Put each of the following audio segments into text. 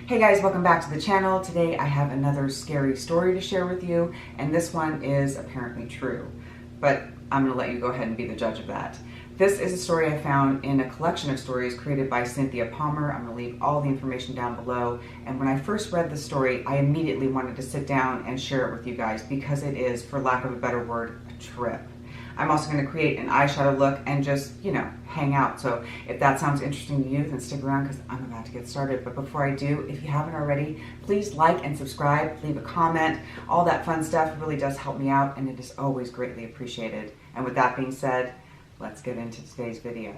Hey guys, welcome back to the channel. Today I have another scary story to share with you, and this one is apparently true, but I'm going to let you go ahead and be the judge of that. This is a story I found in a collection of stories created by Cynthia Palmer. I'm going to leave all the information down below, and when I first read the story, I immediately wanted to sit down and share it with you guys because it is, for lack of a better word, a trip. I'm also going to create an eyeshadow look and just, hang out. So if that sounds interesting to you, then stick around because I'm about to get started. But before I do, if you haven't already, please like and subscribe, leave a comment. All that fun stuff really does help me out, and it is always greatly appreciated. And with that being said, let's get into today's video.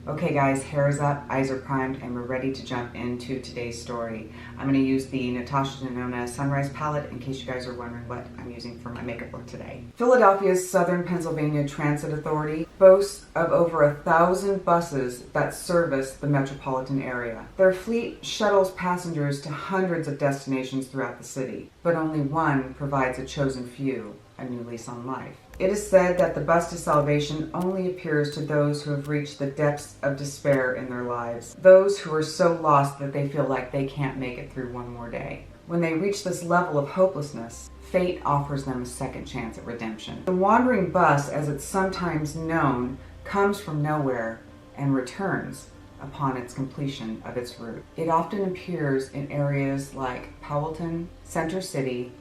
Okay guys, hair is up, eyes are primed, and we're ready to jump into today's story. I'm going to use the Natasha Denona Sunrise palette in case you guys are wondering what I'm using for my makeup look today. Philadelphia's Southern Pennsylvania Transit Authority boasts of over 1,000 buses that service the metropolitan area. Their fleet shuttles passengers to hundreds of destinations throughout the city, but only one provides a chosen few a new lease on life. It is said that the bus to salvation only appears to those who have reached the depths of despair in their lives, those who are so lost that they feel like they can't make it through one more day. When they reach this level of hopelessness, fate offers them a second chance at redemption. The wandering bus, as it's sometimes known, comes from nowhere and returns upon its completion of its route. It often appears in areas like Powelton, Center City,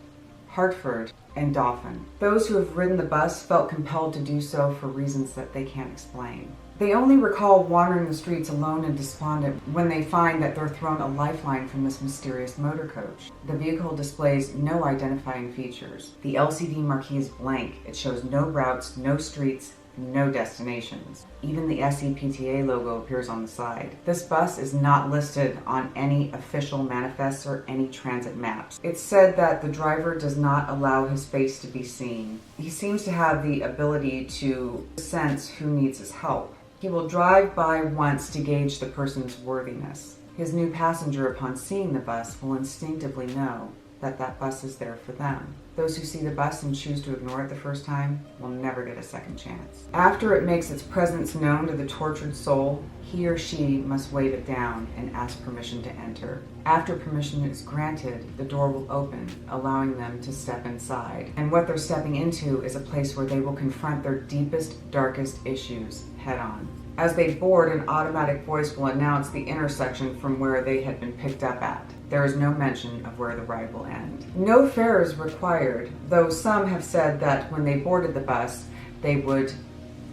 Hartford, and Dauphin. Those who have ridden the bus felt compelled to do so for reasons that they can't explain. They only recall wandering the streets alone and despondent when they find that they're thrown a lifeline from this mysterious motor coach. The vehicle displays no identifying features. The LCD marquee is blank. It shows no routes, no streets, no destinations. Even the SEPTA logo appears on the side. This bus is not listed on any official manifests or any transit maps. It's said that the driver does not allow his face to be seen. He seems to have the ability to sense who needs his help. He will drive by once to gauge the person's worthiness. His new passenger, upon seeing the bus, will instinctively know that that bus is there for them. Those who see the bus and choose to ignore it the first time will never get a second chance. After it makes its presence known to the tortured soul, he or she must wave it down and ask permission to enter. After permission is granted, the door will open, allowing them to step inside. And what they're stepping into is a place where they will confront their deepest, darkest issues head on. As they board, an automatic voice will announce the intersection from where they had been picked up at. There is no mention of where the ride will end. No fare is required, though some have said that when they boarded the bus, they would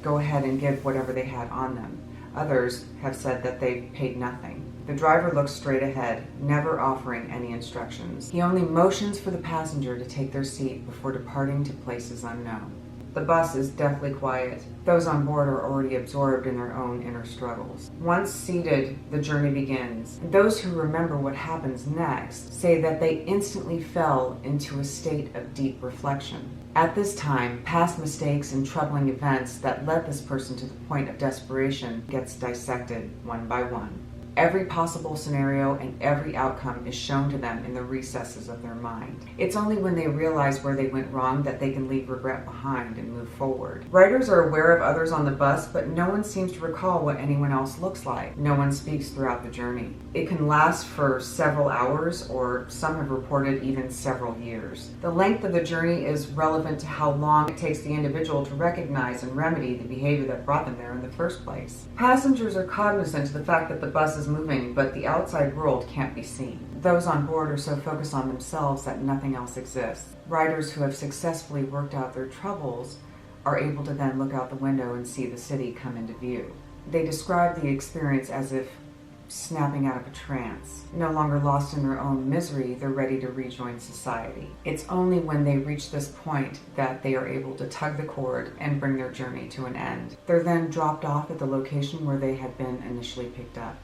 go ahead and give whatever they had on them. Others have said that they paid nothing. The driver looks straight ahead, never offering any instructions. He only motions for the passenger to take their seat before departing to places unknown. The bus is deathly quiet. Those on board are already absorbed in their own inner struggles. Once seated, the journey begins. Those who remember what happens next say that they instantly fell into a state of deep reflection. At this time, past mistakes and troubling events that led this person to the point of desperation gets dissected one by one. Every possible scenario and every outcome is shown to them in the recesses of their mind. It's only when they realize where they went wrong that they can leave regret behind and move forward. Riders are aware of others on the bus, but no one seems to recall what anyone else looks like. No one speaks throughout the journey. It can last for several hours, or some have reported even several years. The length of the journey is relevant to how long it takes the individual to recognize and remedy the behavior that brought them there in the first place. Passengers are cognizant of the fact that the bus is moving, but the outside world can't be seen. Those on board are so focused on themselves that nothing else exists. Riders who have successfully worked out their troubles are able to then look out the window and see the city come into view. They describe the experience as if snapping out of a trance. No longer lost in their own misery, they're ready to rejoin society. It's only when they reach this point that they are able to tug the cord and bring their journey to an end. They're then dropped off at the location where they had been initially picked up,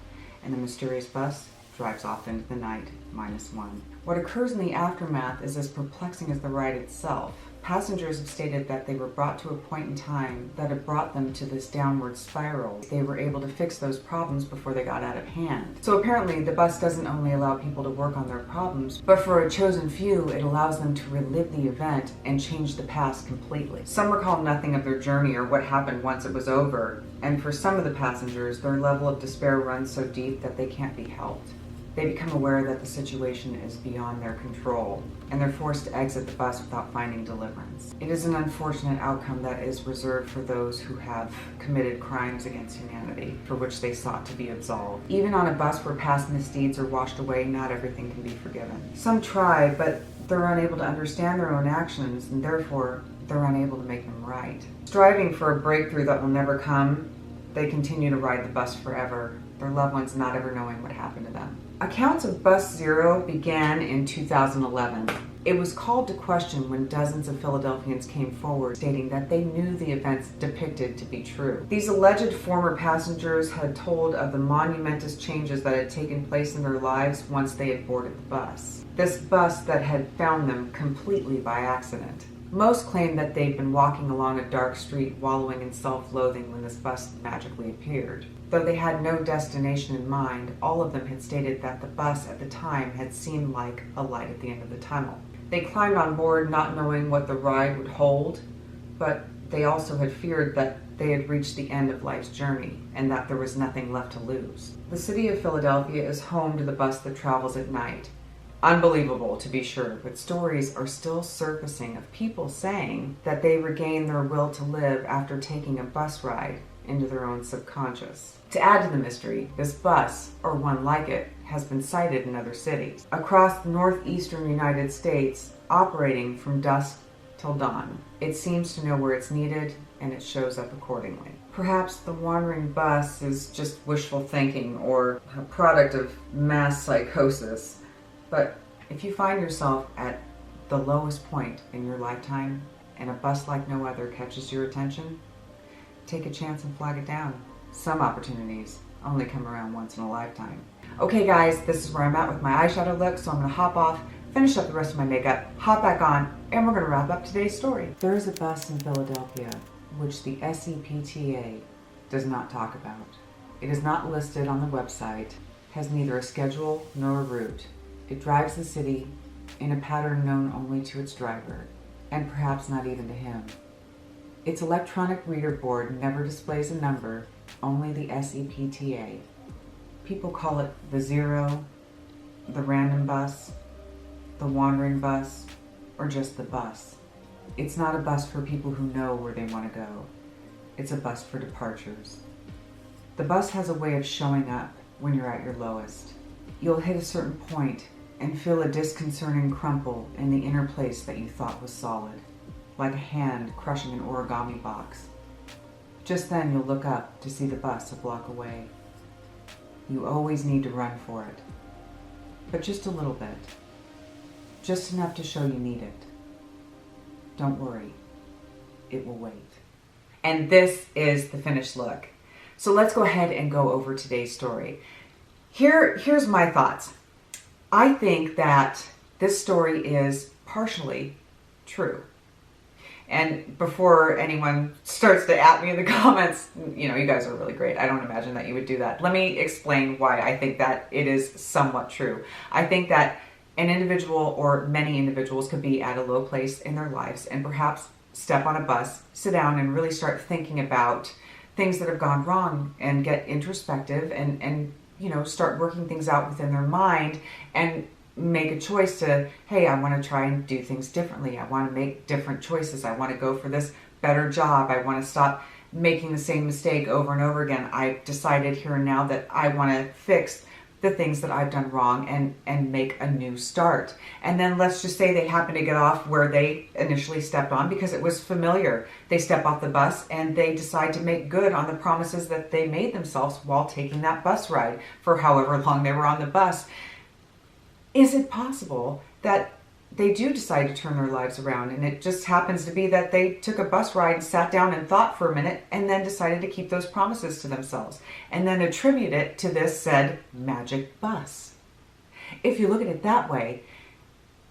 and the mysterious bus drives off into the night, -1. What occurs in the aftermath is as perplexing as the ride itself. Passengers have stated that they were brought to a point in time that had brought them to this downward spiral. They were able to fix those problems before they got out of hand. So apparently the bus doesn't only allow people to work on their problems, but for a chosen few, it allows them to relive the event and change the past completely. Some recall nothing of their journey or what happened once it was over, and for some of the passengers, their level of despair runs so deep that they can't be helped. They become aware that the situation is beyond their control, and they're forced to exit the bus without finding deliverance. It is an unfortunate outcome that is reserved for those who have committed crimes against humanity, for which they sought to be absolved. Even on a bus where past misdeeds are washed away, not everything can be forgiven. Some try, but they're unable to understand their own actions, and therefore they're unable to make them right. Striving for a breakthrough that will never come, they continue to ride the bus forever, their loved ones not ever knowing what happened to them. Accounts of Bus Zero began in 2011. It was called to question when dozens of Philadelphians came forward stating that they knew the events depicted to be true. These alleged former passengers had told of the monumentous changes that had taken place in their lives once they had boarded the bus. This bus that had found them completely by accident. Most claim that they'd been walking along a dark street wallowing in self-loathing when this bus magically appeared. Though they had no destination in mind, all of them had stated that the bus at the time had seemed like a light at the end of the tunnel. They climbed on board not knowing what the ride would hold, but they also had feared that they had reached the end of life's journey and that there was nothing left to lose. The city of Philadelphia is home to the bus that travels at night. Unbelievable, to be sure, but stories are still surfacing of people saying that they regained their will to live after taking a bus ride into their own subconscious. To add to the mystery, this bus, or one like it, has been sighted in other cities across the northeastern United States, operating from dusk till dawn. It seems to know where it's needed, and it shows up accordingly. Perhaps the wandering bus is just wishful thinking or a product of mass psychosis. But if you find yourself at the lowest point in your lifetime and a bus like no other catches your attention, take a chance and flag it down. Some opportunities only come around once in a lifetime. Okay guys, this is where I'm at with my eyeshadow look, so I'm going to hop off, finish up the rest of my makeup, hop back on, and we're going to wrap up today's story. There is a bus in Philadelphia which the SEPTA does not talk about. It is not listed on the website, has neither a schedule nor a route. It drives the city in a pattern known only to its driver, and perhaps not even to him. Its electronic reader board never displays a number, only the SEPTA. People call it the Zero, the random bus, the wandering bus, or just the bus. It's not a bus for people who know where they want to go. It's a bus for departures. The bus has a way of showing up when you're at your lowest. You'll hit a certain point and feel a disconcerting crumple in the inner place that you thought was solid, like a hand crushing an origami box. Just then you'll look up to see the bus a block away. You always need to run for it, but just a little bit, just enough to show you need it. Don't worry, it will wait. And this is the finished look. So let's go ahead and go over today's story. Here's my thoughts. I think that this story is partially true. And before anyone starts to at me in the comments, you guys are really great. I don't imagine that you would do that. Let me explain why I think that it is somewhat true. I think that an individual or many individuals could be at a low place in their lives and perhaps step on a bus, sit down and really start thinking about things that have gone wrong and get introspective and start working things out within their mind and make a choice to, hey, I want to try and do things differently. I want to make different choices. I want to go for this better job. I want to stop making the same mistake over and over again. I've decided here and now that I want to fix the things that I've done wrong and make a new start. And then let's just say they happen to get off where they initially stepped on because it was familiar. They step off the bus and they decide to make good on the promises that they made themselves while taking that bus ride for however long they were on the bus. Is it possible that they do decide to turn their lives around and it just happens to be that they took a bus ride and sat down and thought for a minute and then decided to keep those promises to themselves and then attribute it to this said magic bus? If you look at it that way,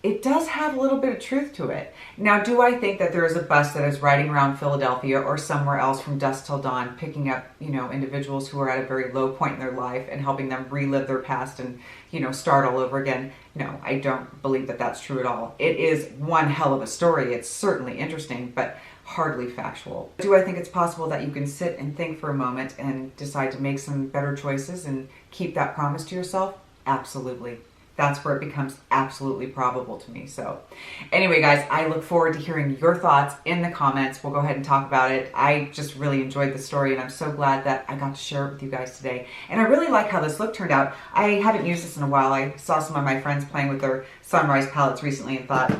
it does have a little bit of truth to it. Now, do I think that there is a bus that is riding around Philadelphia or somewhere else from dusk till dawn, picking up, individuals who are at a very low point in their life and helping them relive their past and, start all over again? No, I don't believe that that's true at all. It is one hell of a story. It's certainly interesting, but hardly factual. Do I think it's possible that you can sit and think for a moment and decide to make some better choices and keep that promise to yourself? Absolutely. That's where it becomes absolutely probable to me. So anyway, guys, I look forward to hearing your thoughts in the comments. We'll go ahead and talk about it. I just really enjoyed the story, and I'm so glad that I got to share it with you guys today. And I really like how this look turned out. I haven't used this in a while. I saw some of my friends playing with their sunrise palettes recently and thought,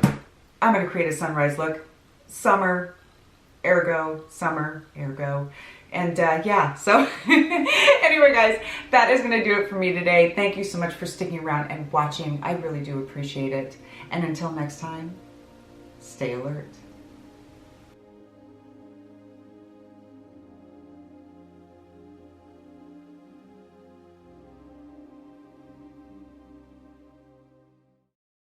I'm going to create a sunrise look. Summer, ergo, summer, ergo. And yeah, so anyway, guys, that is going to do it for me today. Thank you so much for sticking around and watching. I really do appreciate it. And until next time, stay alert.